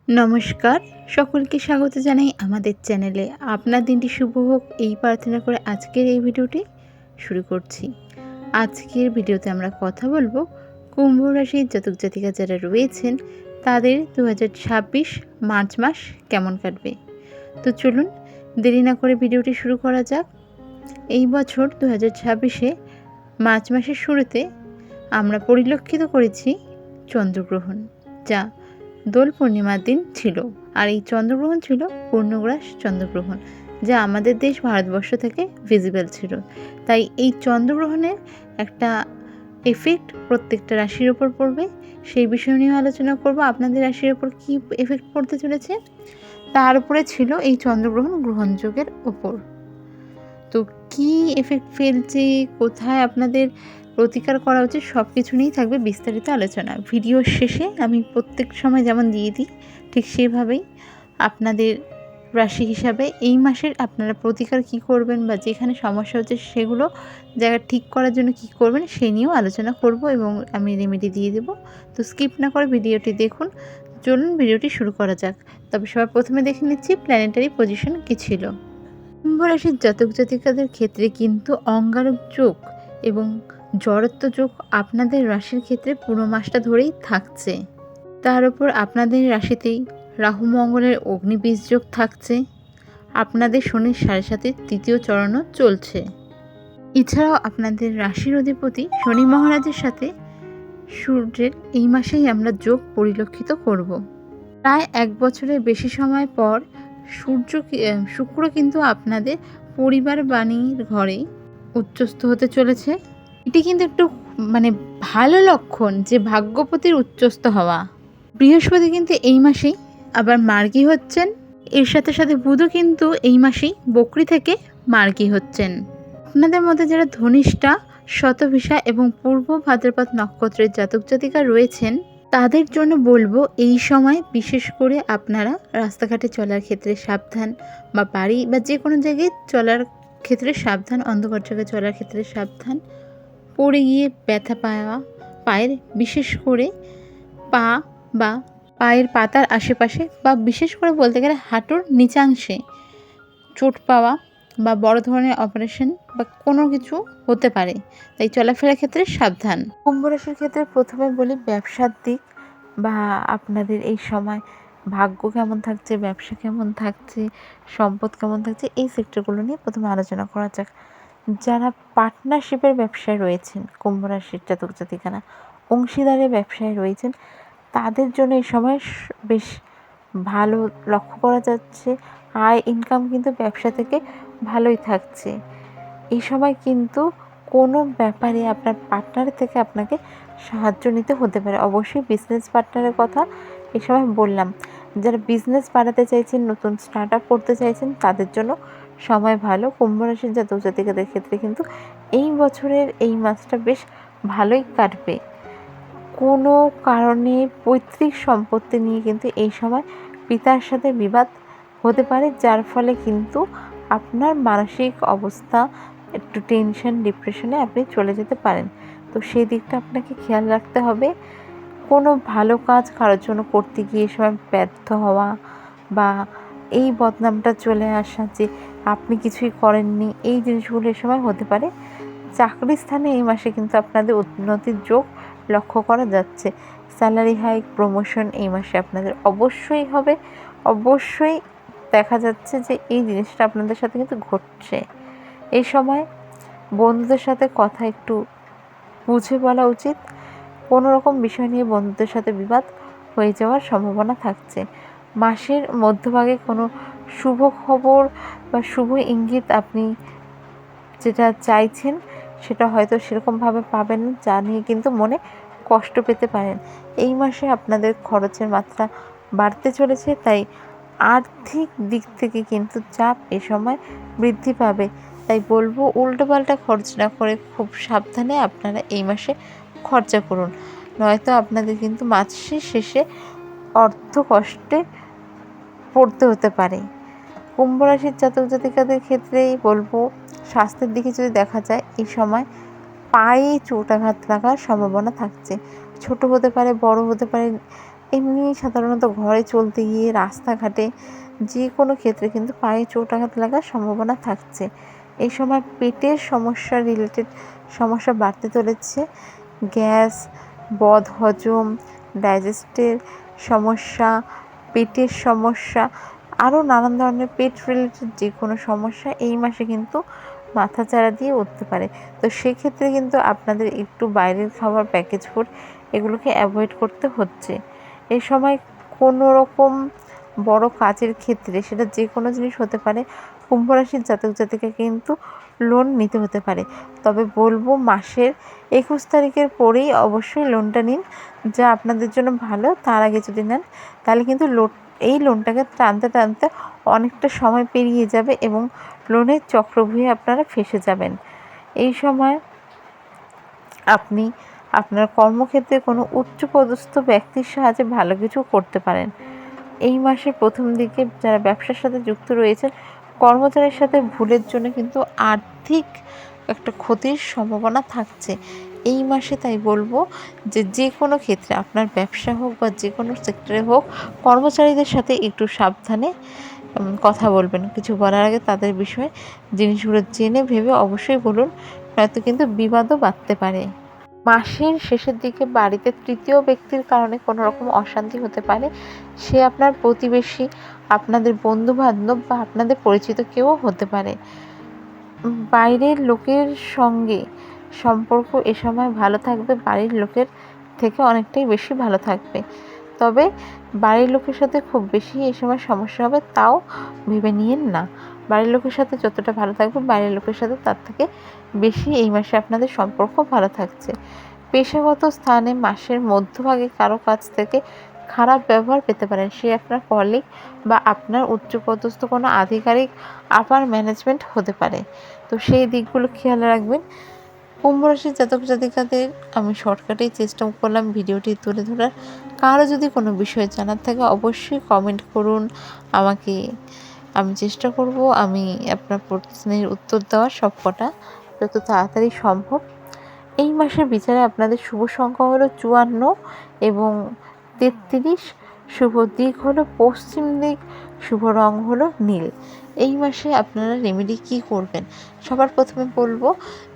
নমস্কার, সকলকে স্বাগত জানাই আমাদের চ্যানেলে। আপনার দিনটি শুভ হোক এই প্রার্থনা করে আজকের এই ভিডিওটি শুরু করছি। আজকের ভিডিওতে আমরা কথা বলবো কুম্ভ রাশির জাতক জাতিকা যারা রয়েছেন তাদের 2026 মার্চ মাস কেমন কাটবে। তো চলুন দেরি না করে ভিডিওটি শুরু করা যাক। এই বছর 2026-এ মার্চ মাসের শুরুতে আমরা পরিলক্ষিত করেছি চন্দ্রগ্রহণ, যা দোল পূর্ণিমার দিন ছিল। আর এই চন্দ্রগ্রহণ ছিল পূর্ণগ্রাস চন্দ্রগ্রহণ, যা আমাদের দেশ ভারতবর্ষ থেকে ভিজিবল ছিল। তাই এই চন্দ্রগ্রহণের একটা এফেক্ট প্রত্যেকটা রাশির ওপর পড়বে, সেই বিষয় নিয়ে আলোচনা করব। আপনাদের রাশির ওপর কী এফেক্ট পড়তে চলেছে তার উপরে ছিল এই চন্দ্রগ্রহণ গ্রহণযোগের ওপর। তো কী এফেক্ট ফেলছে, কোথায় আপনাদের প্রতিকার করা উচিত, সব কিছু নিয়েই থাকবে বিস্তারিত আলোচনা। ভিডিওর শেষে আমি প্রত্যেক সময় যেমন দিয়ে দিই ঠিক সেভাবেই আপনাদের রাশি হিসাবে এই মাসের আপনারা প্রতিকার কী করবেন বা যেখানে সমস্যা হচ্ছে সেগুলো জায়গা ঠিক করার জন্য কী করবেন সেই নিয়েও আলোচনা করব এবং আমি রেমেডি দিয়ে দেব। তো স্কিপ না করে ভিডিওটি দেখুন। চলুন ভিডিওটি শুরু করা যাক। তবে সবার প্রথমে দেখে নিচ্ছি প্ল্যানেটারি পজিশন কী ছিল। কুম্ভ রাশির জাতক জাতিকাদের ক্ষেত্রে কিন্তু অঙ্গারক যোগ এবং জড়ত্ব যোগ আপনাদের রাশির ক্ষেত্রে পুরো মাসটা ধরেই থাকছে। তার উপর আপনাদের রাশিতেই রাহু মঙ্গলের অগ্নিবীজ যোগ থাকছে। আপনাদের শনির 7.5 তৃতীয় চরণও চলছে। এছাড়াও আপনাদের রাশির অধিপতি শনি মহারাজের সাথে সূর্যের এই মাসেই আমরা যোগ পরিলক্ষিত করব। প্রায় 1 বছরের বেশি সময় পর শুক্র কিন্তু আপনাদের পরিবার বাণীর ঘরে উচ্চস্থ হতে চলেছে। এটি কিন্তু একটু ভালো লক্ষণ যে ভাগ্যপতির উচ্চস্থ হওয়া। বৃহস্পতি কিন্তু এই মাসেই আবার মার্গী হচ্ছেন। এর সাথে সাথে বুধও কিন্তু এই মাসেই বকরি থেকে মার্গী হচ্ছেন। আপনাদের মধ্যে যারা ধনিষ্ঠা, শতভিষা এবং পূর্ব ভাদ্রপদ নক্ষত্রের জাতক জাতিকা রয়েছেন তাদের জন্য বলবো এই সময় বিশেষ করে আপনারা রাস্তাঘাটে চলার ক্ষেত্রে সাবধান, বা বাড়ি বা যে কোনো জায়গায় চলার ক্ষেত্রে সাবধান, অন্ধকার জায়গায় চলার ক্ষেত্রে সাবধান। পড়ে গিয়ে ব্যথা পাওয়া, পায়ের বিশেষ করে পা বা পায়ের পাতার আশেপাশে বা বিশেষ করে বলতে গেলে হাঁটুর নিচাংশে চোট পাওয়া বা বড় ধরনের অপারেশন বা কোনো কিছু হতে পারে, তাই চলাফেরার ক্ষেত্রে সাবধান। কুম্ভ রাশির ক্ষেত্রে প্রথমে বলি ব্যবসার দিক বা আপনাদের এই সময় ভাগ্য কেমন থাকছে, ব্যবসা কেমন থাকছে, সম্পদ কেমন থাকছে, এই সেক্টরগুলো নিয়ে প্রথমে আলোচনা করা যাক। যারা পার্টনারশিপের ব্যবসায় রয়েছেন, কুম্ভ রাশির জাতক জাতিকারা অংশীদারের ব্যবসায় রয়েছেন, তাদের জন্য এই সময় বেশ ভালো লক্ষ্য করা যাচ্ছে। আয় ইনকাম কিন্তু ব্যবসা থেকে ভালোই থাকছে। এই সময় কিন্তু কোনো ব্যাপারে আপনার পার্টনার থেকে আপনাকে সাহায্য নিতে হতে পারে। অবশ্যই বিজনেস পার্টনারের কথা এই সময় বললাম। যারা বিজনেস বাড়াতে চাইছেন, নতুন স্টার্ট আপ করতে চাইছেন, তাদের জন্য সময় ভালো। কুম্ভ রাশির জাতক জাতিকাদের ক্ষেত্রে কিন্তু এই বছরের এই মাসটা বেশ ভালোই কাটবে। কোনো কারণে পৈতৃক সম্পত্তি নিয়ে কিন্তু এই সময় পিতার সাথে বিবাদ হতে পারে, যার ফলে কিন্তু আপনার মানসিক অবস্থা একটু টেনশন, ডিপ্রেশনে আপনি চলে যেতে পারেন। তো সেই দিকটা আপনাকে খেয়াল রাখতে হবে। কোনো ভালো কাজ কারোর জন্য করতে গিয়ে সময় ব্যর্থ হওয়া বা এই বদনামটা চলে আসা যে আপনি কিছুই করেননি, এই জিনিসগুলো এই সময় হতে পারে। চাকরির স্থানে এই মাসে কিন্তু আপনাদের উন্নতির যোগ লক্ষ্য করা যাচ্ছে। স্যালারি হাইক, প্রমোশন এই মাসে আপনাদের অবশ্যই হবে। অবশ্যই দেখা যাচ্ছে যে এই জিনিসটা আপনাদের সাথে কিন্তু ঘটছে। এই সময় বন্ধুদের সাথে কথা একটু বুঝে বলা উচিত। কোনো রকম বিষয় নিয়ে বন্ধুদের সাথে বিবাদ হয়ে যাওয়ার সম্ভাবনা থাকছে। মাসের মধ্যভাগে কোনো শুভ খবর বা শুভ ইঙ্গিত আপনি যেটা চাইছেন সেটা হয়তো সেরকমভাবে পাবেন না, যা নিয়ে কিন্তু মনে কষ্ট পেতে পারেন। এই মাসে আপনাদের খরচের মাত্রা বাড়তে চলেছে, তাই আর্থিক দিক থেকে কিন্তু চাপ এ সময় বৃদ্ধি পাবে। তাই বলবো উল্টোপাল্টা খরচ না করে খুব সাবধানে আপনারা এই মাসে খরচা করুন, নয়তো আপনাদের কিন্তু মাসের শেষে অর্থ কষ্টে পড়তে হতে পারে। কুম্ভ রাশির জাতক জাতিকাদের ক্ষেত্রেই বলবো স্বাস্থ্যের দিকে যদি দেখা যায় এই সময় পায়ে চোটাঘাত লাগার সম্ভাবনা থাকছে। ছোট হতে পারে, বড় হতে পারে, এমনি সাধারণত ঘরে চলতে গিয়ে রাস্তাঘাটে যে কোনো ক্ষেত্রে কিন্তু পায়ে চোট আঘাত লাগার সম্ভাবনা থাকছে। এই সময় পেটের সমস্যা রিলেটেড সমস্যা বাড়তে চলেছে। গ্যাস, বদহজম, ডাইজেস্টের সমস্যা, পেটের সমস্যা, আরও নানান ধরনের পেট রিলেটেড যে কোনো সমস্যা এই মাসে কিন্তু মাথাচাড়া দিয়ে উঠতে পারে। তো সেক্ষেত্রে কিন্তু আপনাদের একটু বাইরের খাবার, প্যাকেজ ফুড এগুলোকে অ্যাভয়েড করতে হচ্ছে। এই সময় কোনো রকম বড় কাজের ক্ষেত্রে, সেটা যে কোনো জিনিস হতে পারে, কুম্ভ রাশির জাতক জাতিকা কিন্তু লোন নিতে হতে পারে। তবে বলবো মাসের 21 তারিখের পরেই অবশ্যই লোনটা নিন, যা আপনাদের জন্য ভালো। তার আগে যদি নেন তাহলে কিন্তু এই লোনটাকে টানতে টানতে অনেকটা সময় পেরিয়ে যাবে এবং লোনের চক্রব্যূহে আপনারা ফেঁসে যাবেন। এই সময় আপনি আপনার কর্মক্ষেত্রে কোনো উচ্চপদস্থ ব্যক্তির সাহায্যে ভালো কিছু করতে পারেন। এই মাসের প্রথম দিকে যারা ব্যবসার সাথে যুক্ত রয়েছেন, কর্মচারীর সাথে ভুলের জন্য কিন্তু আর্থিক একটা ক্ষতির সম্ভাবনা থাকছে এই মাসে। তাই বলবো যে কোনো ক্ষেত্রে আপনার ব্যবসা হোক বা যে কোনো সেক্টরে হোক, কর্মচারীদের সাথে একটু সাবধানে কথা বলবেন। কিছু বলার আগে তাদের বিষয়ে জিনিসগুলো জেনে ভেবে অবশ্যই বলুন, নয়তো কিন্তু বিবাদও বাড়তে পারে। মাসের শেষের দিকে বাড়িতে তৃতীয় ব্যক্তির কারণে কোনো রকম অশান্তি হতে পারে। সে আপনার প্রতিবেশী, আপনাদের বন্ধুবান্ধব বা আপনাদের পরিচিত কেউ হতে পারে। বাইরের লোকের সঙ্গে সম্পর্ক এ সময় ভালো থাকবে, বাড়ির লোকের থেকে অনেকটাই বেশি ভালো থাকবে। তবে বাড়ির লোকের সাথে খুব বেশি এই সময় সমস্যা হবে তাও ভেবে নিয়েন না। বাড়ির লোকের সাথে যতটা ভালো থাকবে, বাইরের লোকের সাথে তার থেকে বেশি এই মাসে আপনাদের সম্পর্ক ভালো থাকছে। পেশাগত স্থানে মাসের মধ্যভাগে কারো কাছ থেকে খারাপ ব্যবহার পেতে পারেন। সে আপনার কলিগ বা আপনার উচ্চপদস্থ কোনো আধিকারিক, আপার ম্যানেজমেন্ট হতে পারে। তো সেই দিকগুলো খেয়াল রাখবেন। কুম্ভ রাশির জাতক জাতিকাদের আমি শর্টকাটেই চেষ্টা করলাম ভিডিওটি তুলে ধরার। কারো যদি কোনো বিষয় জানার থাকে অবশ্যই কমেন্ট করুন আমাকে। আমি চেষ্টা করব আমি আপনার প্রশ্নের উত্তর দেওয়ার সবকটা যত তাড়াতাড়ি সম্ভব। এই মাসের বিচারে আপনাদের শুভ সংখ্যা হলো 54 এবং 33, শুভ দিক হলো পশ্চিম দিক, শুভ রং হলো নীল। এই মাসে আপনারা রেমেডি কী করবেন? সবার প্রথমে বলবো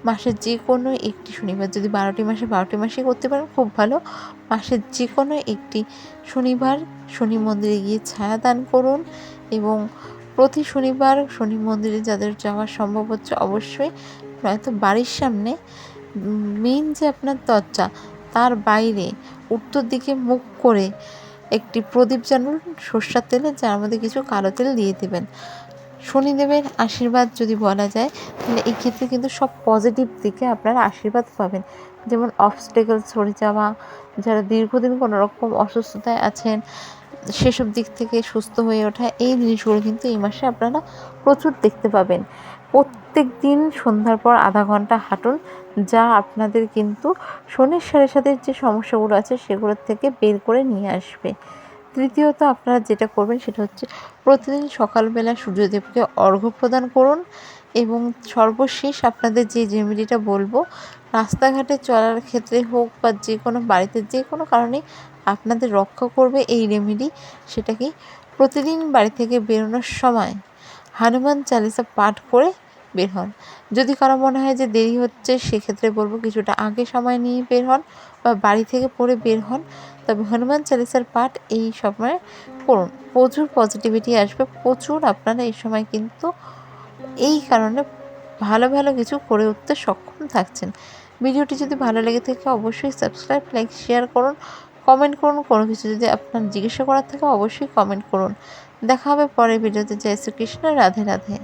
মাসের যে কোনো একটি শনিবার, যদি 12টি মাসে 12টি মাসই করতে পারেন খুব ভালো। মাসের যে কোনো একটি শনিবার শনি মন্দিরে গিয়ে ছায়া দান করুন এবং প্রতি শনিবার শনি মন্দিরে যাদের যাওয়া সম্ভব হচ্ছে অবশ্যই, নয়তো বাড়ির সামনে মেইন যে আপনার দরজা তার বাইরে উত্তর দিকে মুখ করে একটি প্রদীপ জ্বালুন সর্ষের তেলে, যার মধ্যে কিছু কালো তেল দিয়ে দেবেন। শনিদেবের আশীর্বাদ যদি বলা যায় তাহলে এই ক্ষেত্রে কিন্তু সব পজিটিভ দিকে আপনারা আশীর্বাদ পাবেন। যেমন অবস্টেকল সরে যাওয়া, যারা দীর্ঘদিন কোনো রকম অসুস্থতায় আছেন সেসব দিক থেকে সুস্থ হয়ে ওঠা, এই জিনিসগুলো কিন্তু এই মাসে আপনারা প্রচুর দেখতে পাবেন। প্রত্যেক দিন সন্ধ্যার পর আধা ঘন্টা হাঁটুন, যা আপনাদের কিন্তু শনির সাথে যে সমস্যাগুলো আছে সেগুলোর থেকে বের করে নিয়ে আসবে। তৃতীয়ত আপনারা যেটা করবেন সেটা হচ্ছে প্রতিদিন সকালবেলা সূর্যদেবকে অর্ঘ্য প্রদান করুন এবং সর্বশেষ আপনাদের যে রেমেডিটা বলবো, রাস্তাঘাটে চলার ক্ষেত্রে হোক বা যে কোনো বাড়িতে যে কোনো কারণে আপনাদের রক্ষা করবে এই রেমেডি, সেটা কি প্রতিদিন বাড়ি থেকে বেরোনোর সময় হনুমান চালিসা পাঠ করে বের হন। যদি কারো মনে হয় যে দেরি হচ্ছে সেক্ষেত্রে বলবো কিছুটা আগে সময় নিয়ে বের হন বা বাড়ি থেকে পড়ে বের হন। তবে হনুমান চালিসার পাঠ এই সময় করুন, প্রচুর পজিটিভিটি আসবে, প্রচুর আপনারা এই সময় কিন্তু এই কারণে ভালো ভালো কিছু করে উঠতে সক্ষম থাকছেন। ভিডিওটি যদি ভালো লেগে থাকে অবশ্যই সাবস্ক্রাইব, লাইক, শেয়ার করুন, কমেন্ট করুন। কোনো কিছু যদি আপনার জিজ্ঞাসা করার থাকে অবশ্যই কমেন্ট করুন। দেখা হবে পরের ভিডিওতে। জয় শ্রীকৃষ্ণ, রাধে রাধে।